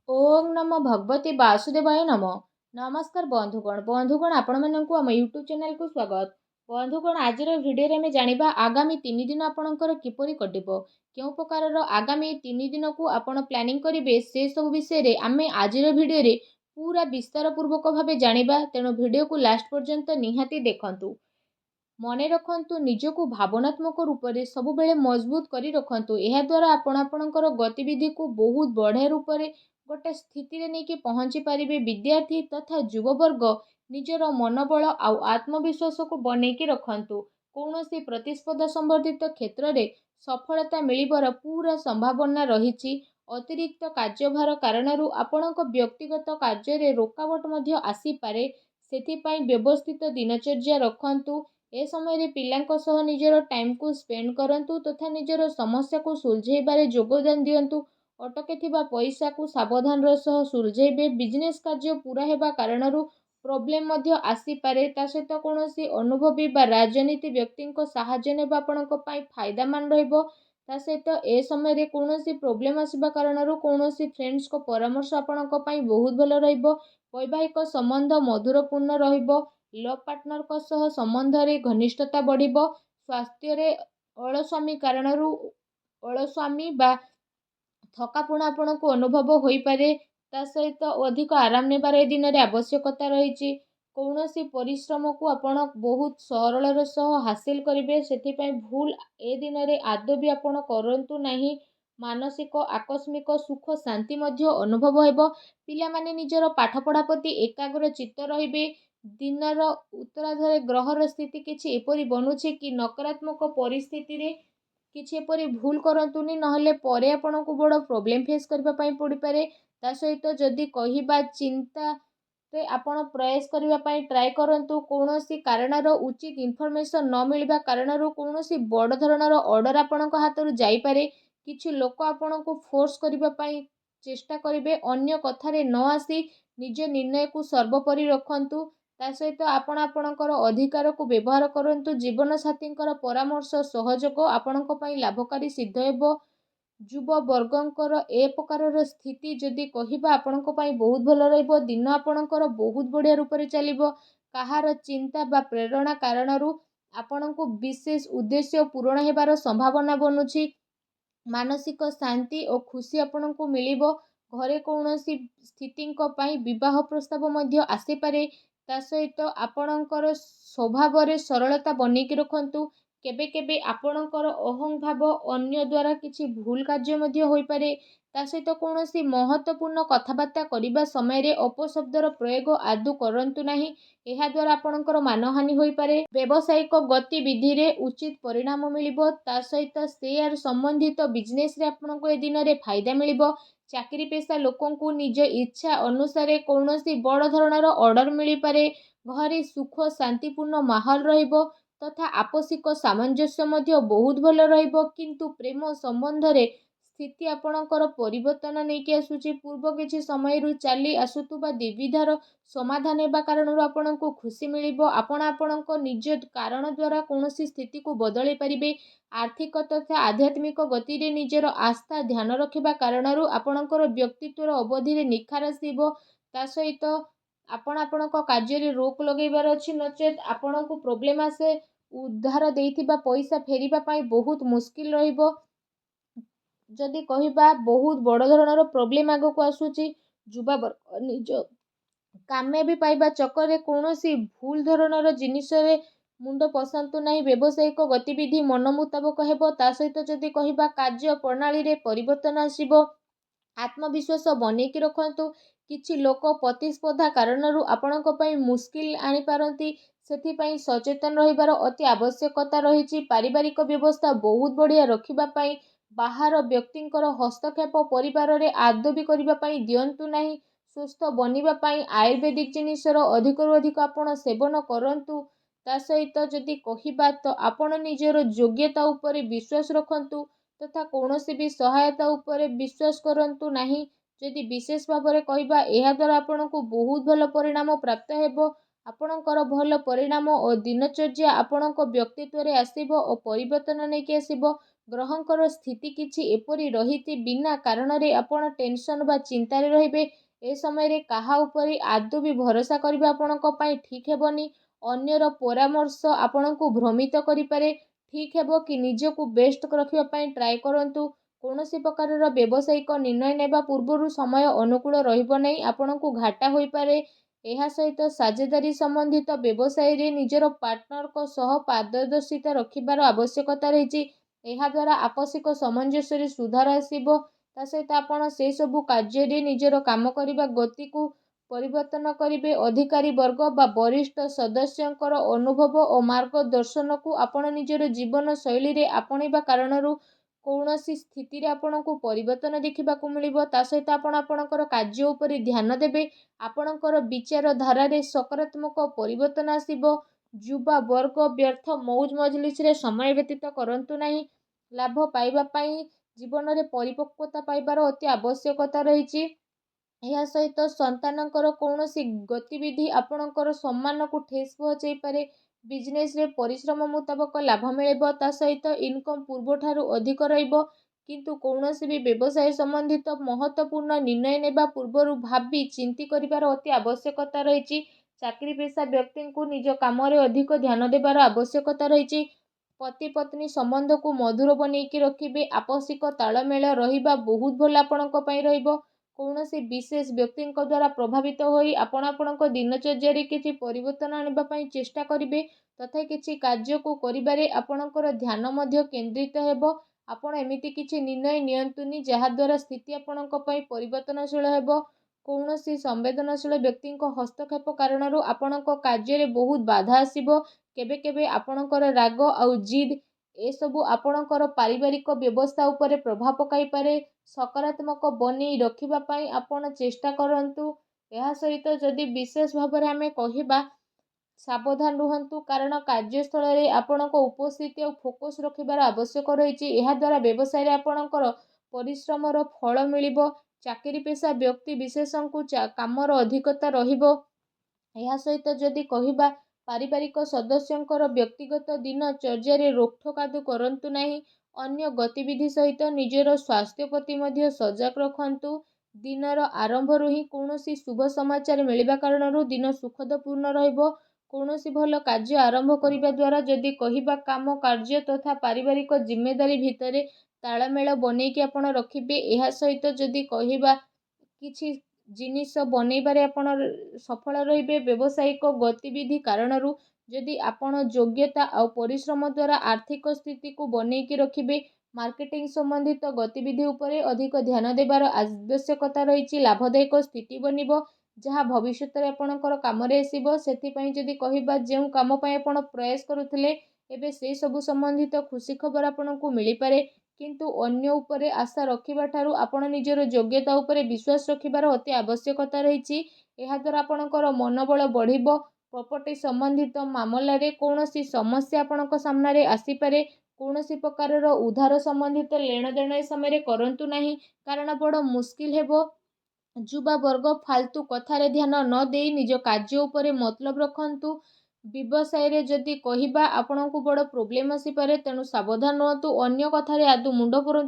ओम नमो भगवते वासुदेवाय नमः। नमस्कार बंधुगण आपण मानक आम यूट्यूब चैनल को स्वागत। बंधुगण आज भिडियो में जानिबा आगामी 3 दिन आपणकर किपरि कटिबो, केउ प्रकार आगामी 3 दिन को आपण प्लानिंग करिवे से सब विषय रे आमे आज भिडियो रे पूरा विस्तार पूर्वक भाबे जानिबा। तेणु भिडियो को लास्ट पर्यंत निहाती देखंतु। मने रखंतु निजको भावनात्मक रूप से सबुबेले मजबूत करी रखंतु। एहा द्वारा आपण आपणकर गतिविधि को बहुत बढ़िया रूप से गोटे स्थिति रे नहीं पहुंची पारिबे। विद्यार्थी तथा युववर्ग निजर मनोबल आउ आत्मविश्वास को बनैकी रखंतु। कौनसी प्रतिस्पर्धा संबंधित क्षेत्र में सफलता मिलिबार पूरा संभावना रही। अतिरिक्त कार्यभार कारणरू आपणक व्यक्तिगत कार्य रे रोकावट मध्य आसी पारे। सेथिपाई व्यवस्थित दिनचर्या रखंतु। ए समय रे पिलांको सह निजर टाइम को स्पेंड करंतु तथा निजर समस्या को सुलझेबारे योगदान दियंतु। अटके थिबा पैसा को सावधान सह सुलझेबे। बिजनेस कार्य पूरा हेबा कारणरू प्रोब्लेम मध्य आसी पारे। ता सहित कोनोसी अनुभवी बा राजनीति व्यक्ति को सहाय्य नेबा आपणक पई फायदामान रहइबो। ता सहित ए समय रे कोनोसी प्रोब्लेम आसीबा कारणरू कोनोसी फ्रेंड्स को परामर्श आपणक पई बहुत भलो रहइबो। वैवाहिक संबंध मधुरपूर्ण रहइबो। लव पार्टनर को सह संबंध रे घनिष्ठता बढ़िबो। स्वास्थ्य रे अलस्वामी कारणरू अलस्वामी बा थकापुणा आपण को अनुभव होई पारे। ता सहित अधिक आराम नेबार ए दिन रे आवश्यकता रही। कौनसी परिश्रम को आपण बहुत सरल सह हासिल करेंगे। से भूल ए दिन रे आदौ भी आपण करंतु नहीं। मानसिक आकस्मिक सुख शांति मध्य अनुभव हेबो। पिला माने निजर पाठपढ़ा प्रति एकाग्र चित्त रहिबे। दिनर उत्तरार्धरे ग्रहर स्थिति किछि एपरि बनुछि कि नकारात्मक परिस्थिति रे किछि एपरि भूल करंतुनी, नहले परे आपनको बड़ प्रोब्लेम फेस करबा पई पड़ी पारे। ता सहित जदि कहिबा चिंता रे आपण प्रयास करबा पई ट्राई करंतु। कोनोसी कारणर उचित इन्फॉर्मेशन न मिलबा कारणरू कोनोसी बड़ धरणर ऑर्डर आपणक हातरू जाई पारे। किछि लोक आपणको फोर्स करबा पई चेष्टा करिवे। अन्य कथारे न आसी निज निर्णय को सर्वोपरि रखंतु। ता सहित आपण आपणकर अधिकार को व्यवहार करंतु। जीवन साथींकर परामर्श सहयोग आपणक पई लाभकारी सिद्ध हेबो। युव वर्गंकर ए प्रकार स्थिति जदि कहिबा आपणक पई बहुत भलो रहइबो। दिन आपणकर बहुत बढ़िया रूप से चलिबो। कहार चिंता बा प्रेरणा कारणरू आपणको विशेष उद्देश्य पूरण हेबार संभावना बनुछि। मानसिक शांति और खुशी आपणको मिलिबो। घरे कौनसी स्थिति विवाह प्रस्ताव मध्य आसी पारे। ता सहित आपणकर स्वभाव रे सरलता बनैकी रखंतु। केबे केबे आपणकर अहं भाव अन्य द्वारा किछि भूल कार्य मध्य होई पारे। ता सहित कौनसी महत्वपूर्ण कथबार्ता करिबा समय रे अपशब्दर प्रयोग आदौ करंतु नाही। एहा द्वारा आपणकर मानहानि होई पारे। व्यावसायिक गतिविधि रे उचित परिणाम मिलिबो। ता सहित शेयर संबंधित बिजनेस रे आपणको ए दिन रे फायदा मिलिबो। चाकरी पेशा लोकों को निज इच्छा अनुसार कौनसी बड़ धरणर ऑर्डर मिली पारे। घरे सुख शांतिपूर्ण माहौल रहिबो तथा आपसिक सामंजस्य मध्य बहुत भलो रहिबो। किंतु प्रेम संबंध रे स्थिति आपणकर परिवर्तन नहीं आसुची। पूर्व किछि समय रु चली आसुतुबा द्विविधार समाधान हेबा कारणरू आपणको खुशी मिलिबो। आपण आपणको निज कारण द्वारा कौनसी स्थिति को बदलै परिबे। आर्थिक तथा आध्यात्मिक गति रे निजर आस्था ध्यान रखिबा कारणरू आपणकर व्यक्तित्वर अवधि रे निखार आसीबो। ता सहित आपण आपणको कार्य रे रोक लगैबार अछि, नचेत आपणको प्रोब्लेम आसे उद्धार देइथिबा पैसा फेरिबा पई बहुत मुश्किल रहिबो। जदि कहिबा बहुत बड़ धरणर प्रोब्लेम आगो को आसुची। युवा वर्ग निज कामयाबी पाइबा चक्कर रे कौनसी भूल धरणर जिनिस रे मुंड पसंतु नहीं। व्यावसायिक गतिविधि मन मुताबक हेबो। ता सहित जदि कहिबा कार्य प्रणाली रे परिवर्तन आसीबो। आत्मविश्वास बनैकी रखंतु। किछि लोक प्रतिस्पर्धा कारणरू आपणक पई मुश्किल आनी पारंती। सेथिपई सचेतन रहिबार अति आवश्यकता रहिछि। पारिवारिक व्यवस्था बहुत बढ़िया रखिबा पई बाहर व्यक्तिंकर हस्तक्षेप परिवार रे आदौ भी करिबा पई दियंतु नाही। सुस्थ बनिबा पई आयुर्वेदिक जिनिसर अधिकरू अधिक आपण सेवन करंतु। ता सहित जदि कहिबा तो आपण निजर योग्यता उपरे विश्वास रखंतु तथा कौनसी भी सहायता उपरे विश्वास करंतु नाही। जदि विशेष भाव में कहिबा एहा द्वारा आपणको बहुत भल परिणाम प्राप्त हेबो। आपणकर भल परिणाम और दिनचर्या आपणको व्यक्तित्व रे आसीबो और परिवर्तन नेकी आसीबो। ଗ୍ରହଙ୍କର ସ୍ଥିତି କିଛି ଏପରି ରହିଛି ବିନା କାରଣରେ ଆପଣ ଟେନସନ୍ ବା ଚିନ୍ତାରେ ରହିବେ। ଏ ସମୟରେ କାହା ଉପରେ ଆଦୌ ବି ଭରସା କରିବା ଆପଣଙ୍କ ପାଇଁ ଠିକ୍ ହେବନି। ଅନ୍ୟର ପରାମର୍ଶ ଆପଣଙ୍କୁ ଭ୍ରମିତ କରିପାରେ। ଠିକ୍ ହେବ କି ନିଜକୁ ବେଷ୍ଟ ରଖିବା ପାଇଁ ଟ୍ରାଏ କରନ୍ତୁ। କୌଣସି ପ୍ରକାରର ବ୍ୟବସାୟିକ ନିର୍ଣ୍ଣୟ ନେବା ପୂର୍ବରୁ ସମୟ ଅନୁକୂଳ ରହିବ ନାହିଁ, ଆପଣଙ୍କୁ ଘାଟା ହୋଇପାରେ। ଏହା ସହିତ ସାଝେଦାରୀ ସମ୍ବନ୍ଧିତ ବ୍ୟବସାୟରେ ନିଜର ପାର୍ଟନରଙ୍କ ସହ ପାରଦର୍ଶିତା ରଖିବାର ଆବଶ୍ୟକତା ରହିଛି। ଏହାଦ୍ୱାରା ଆପୋଷିକ ସାମଞ୍ଜସ୍ୟରେ ସୁଧାର ଆସିବ। ତା ସହିତ ଆପଣ ସେସବୁ କାର୍ଯ୍ୟରେ ନିଜର କାମ କରିବା ଗତିକୁ ପରିବର୍ତ୍ତନ କରିବେ। ଅଧିକାରୀ ବର୍ଗ ବା ବରିଷ୍ଠ ସଦସ୍ୟଙ୍କର ଅନୁଭବ ଓ ମାର୍ଗଦର୍ଶନକୁ ଆପଣ ନିଜର ଜୀବନ ଶୈଳୀରେ ଆପଣେଇବା କାରଣରୁ କୌଣସି ସ୍ଥିତିରେ ଆପଣଙ୍କୁ ପରିବର୍ତ୍ତନ ଦେଖିବାକୁ ମିଳିବ। ତା ସହିତ ଆପଣ ଆପଣଙ୍କର କାର୍ଯ୍ୟ ଉପରେ ଧ୍ୟାନ ଦେବେ। ଆପଣଙ୍କର ବିଚାରଧାରାରେ ସକାରାତ୍ମକ ପରିବର୍ତ୍ତନ ଆସିବ। ଯୁବା ବର୍ଗ ବ୍ୟର୍ଥ ମଉଜ ମଜଲିସରେ ସମୟ ବ୍ୟତୀତ କରନ୍ତୁ ନାହିଁ। ଲାଭ ପାଇବା ପାଇଁ ଜୀବନରେ ପରିପକ୍ୱତା ପାଇବାର ଅତି ଆବଶ୍ୟକତା ରହିଛି। ଏହା ସହିତ ସନ୍ତାନଙ୍କର କୌଣସି ଗତିବିଧି ଆପଣଙ୍କର ସମ୍ମାନକୁ ଠେସ୍ ପହଞ୍ଚାଇପାରେ। ବିଜନେସରେ ପରିଶ୍ରମ ମୁତାବକ ଲାଭ ମିଳିବ। ତା ସହିତ ଇନକମ୍ ପୂର୍ବଠାରୁ ଅଧିକ ରହିବ। କିନ୍ତୁ କୌଣସି ବି ବ୍ୟବସାୟ ସମ୍ବନ୍ଧିତ ମହତ୍ତ୍ୱପୂର୍ଣ୍ଣ ନିର୍ଣ୍ଣୟ ନେବା ପୂର୍ବରୁ ଭାବି ଚିନ୍ତି କରିବାର ଅତି ଆବଶ୍ୟକତା ରହିଛି। ଚାକିରି ପେଶା ବ୍ୟକ୍ତିଙ୍କୁ ନିଜ କାମରେ ଅଧିକ ଧ୍ୟାନ ଦେବାର ଆବଶ୍ୟକତା ରହିଛି। ପତି ପତ୍ନୀ ସମ୍ବନ୍ଧକୁ ମଧୁର ବନେଇକି ରଖିବେ। ଆପୋଷିକ ତାଳମେଳ ରହିବା ବହୁତ ଭଲ ଆପଣଙ୍କ ପାଇଁ ରହିବ। କୌଣସି ବିଶେଷ ବ୍ୟକ୍ତିଙ୍କ ଦ୍ୱାରା ପ୍ରଭାବିତ ହୋଇ ଆପଣ ଆପଣଙ୍କ ଦିନଚର୍ଯ୍ୟାରେ କିଛି ପରିବର୍ତ୍ତନ ଆଣିବା ପାଇଁ ଚେଷ୍ଟା କରିବେ। ତଥାପି କିଛି କାର୍ଯ୍ୟକୁ କରିବାରେ ଆପଣଙ୍କର ଧ୍ୟାନ ମଧ୍ୟ କେନ୍ଦ୍ରିତ ହେବ। ଆପଣ ଏମିତି କିଛି ନିର୍ଣ୍ଣୟ ନିଅନ୍ତୁନି ଯାହାଦ୍ୱାରା ସ୍ଥିତି ଆପଣଙ୍କ ପାଇଁ ପରିବର୍ତ୍ତନଶୀଳ ହେବ। କୌଣସି ସମ୍ବେଦନଶୀଳ ବ୍ୟକ୍ତିଙ୍କ ହସ୍ତକ୍ଷେପ କାରଣରୁ ଆପଣଙ୍କ କାର୍ଯ୍ୟରେ ବହୁତ ବାଧା ଆସିବ। କେବେ କେବେ ଆପଣଙ୍କର ରାଗ ଆଉ ଜିଦ୍ ଏସବୁ ଆପଣଙ୍କର ପାରିବାରିକ ବ୍ୟବସ୍ଥା ଉପରେ ପ୍ରଭାବ ପକାଇପାରେ। ସକାରାତ୍ମକ ବନେଇ ରଖିବା ପାଇଁ ଆପଣ ଚେଷ୍ଟା କରନ୍ତୁ। ଏହା ସହିତ ଯଦି ବିଶେଷ ଭାବରେ ଆମେ କହିବା, ସାବଧାନ ରୁହନ୍ତୁ, କାରଣ କାର୍ଯ୍ୟସ୍ଥଳରେ ଆପଣଙ୍କ ଉପସ୍ଥିତି ଆଉ ଫୋକସ୍ ରଖିବାର ଆବଶ୍ୟକ ରହିଛି। ଏହାଦ୍ୱାରା ବ୍ୟବସାୟରେ ଆପଣଙ୍କର ପରିଶ୍ରମର ଫଳ ମିଳିବ। ଚାକିରି ପେଶା ବ୍ୟକ୍ତି ବିଶେଷଙ୍କୁ କାମର ଅଧିକତା ରହିବ। ଏହା ସହିତ ଯଦି କହିବା, ପାରିବାରିକ ସଦସ୍ୟଙ୍କର ବ୍ୟକ୍ତିଗତ ଦିନଚର୍ଯ୍ୟାରେ ରୋକଠୋକ କରନ୍ତୁ ନାହିଁ। ଅନ୍ୟ ଗତିବିଧି ସହିତ ନିଜର ସ୍ୱାସ୍ଥ୍ୟ ପ୍ରତି ମଧ୍ୟ ସଜାଗ ରଖନ୍ତୁ। ଦିନର ଆରମ୍ଭରୁ ହିଁ କୌଣସି ଶୁଭ ସମାଚାର ମିଳିବା କାରଣରୁ ଦିନ ସୁଖଦପୂର୍ଣ୍ଣ ରହିବ। କୌଣସି ଭଲ କାର୍ଯ୍ୟ ଆରମ୍ଭ କରିବା ଦ୍ୱାରା ଯଦି କହିବା, କାମ କାର୍ଯ୍ୟ ତଥା ପାରିବାରିକ ଜିମ୍ମେଦାରୀ ଭିତରେ ତାଳମେଳ ବନେଇକି ଆପଣ ରଖିବେ। ଏହା ସହିତ ଯଦି କହିବା, କିଛି ଜିନିଷ ବନେଇବାରେ ଆପଣ ସଫଳ ରହିବେ। ବ୍ୟବସାୟିକ ଗତିବିଧି କାରଣରୁ ଯଦି ଆପଣ ଯୋଗ୍ୟତା ଆଉ ପରିଶ୍ରମ ଦ୍ୱାରା ଆର୍ଥିକ ସ୍ଥିତିକୁ ବନେଇକି ରଖିବେ। ମାର୍କେଟିଂ ସମ୍ବନ୍ଧିତ ଗତିବିଧି ଉପରେ ଅଧିକ ଧ୍ୟାନ ଦେବାର ଆବଶ୍ୟକତା ରହିଛି। ଲାଭଦାୟକ ସ୍ଥିତି ବନିବ, ଯାହା ଭବିଷ୍ୟତରେ ଆପଣଙ୍କର କାମରେ ଆସିବ। ସେଥିପାଇଁ ଯଦି କହିବା, ଯେଉଁ କାମ ପାଇଁ ଆପଣ ପ୍ରୟାସ କରୁଥିଲେ ଏବେ ସେହି ସବୁ ସମ୍ବନ୍ଧିତ ଖୁସି ଖବର ଆପଣଙ୍କୁ ମିଳିପାରେ। କିନ୍ତୁ ଅନ୍ୟ ଉପରେ ଆଶା ରଖିବା ଠାରୁ ଆପଣ ନିଜର ଯୋଗ୍ୟତା ଉପରେ ବିଶ୍ୱାସ ରଖିବାର ଅତି ଆବଶ୍ୟକତା ରହିଛି। ଏହାଦ୍ୱାରା ଆପଣଙ୍କର ମନୋବଳ ବଢ଼ିବ। ପ୍ରପର୍ଟି ସମ୍ବନ୍ଧିତ ମାମଲାରେ କୌଣସି ସମସ୍ୟା ଆପଣଙ୍କ ସାମ୍ନାରେ ଆସିପାରେ। କୌଣସି ପ୍ରକାରର ଉଧାର ସମ୍ବନ୍ଧିତ ନେଣଦେଣ ଏ ସମୟରେ କରନ୍ତୁ ନାହିଁ, କାରଣ ବଡ଼ ମୁସ୍କିଲ ହେବ। ଯୁବା ବର୍ଗ ଫାଲତୁ କଥାରେ ଧ୍ୟାନ ନ ଦେଇ ନିଜ କାର୍ଯ୍ୟ ଉପରେ ମତଲବ ରଖନ୍ତୁ। ବ୍ୟବସାୟରେ ଯଦି କହିବା, ଆପଣଙ୍କୁ ବଡ଼ ପ୍ରୋବ୍ଲେମ୍ ଆସିପାରେ, ତେଣୁ ସାବଧାନ ରୁହନ୍ତୁ। ଅନ୍ୟ କଥାରେ ଆଦୌ ମୁଣ୍ଡ ପୁରାନ୍ତୁ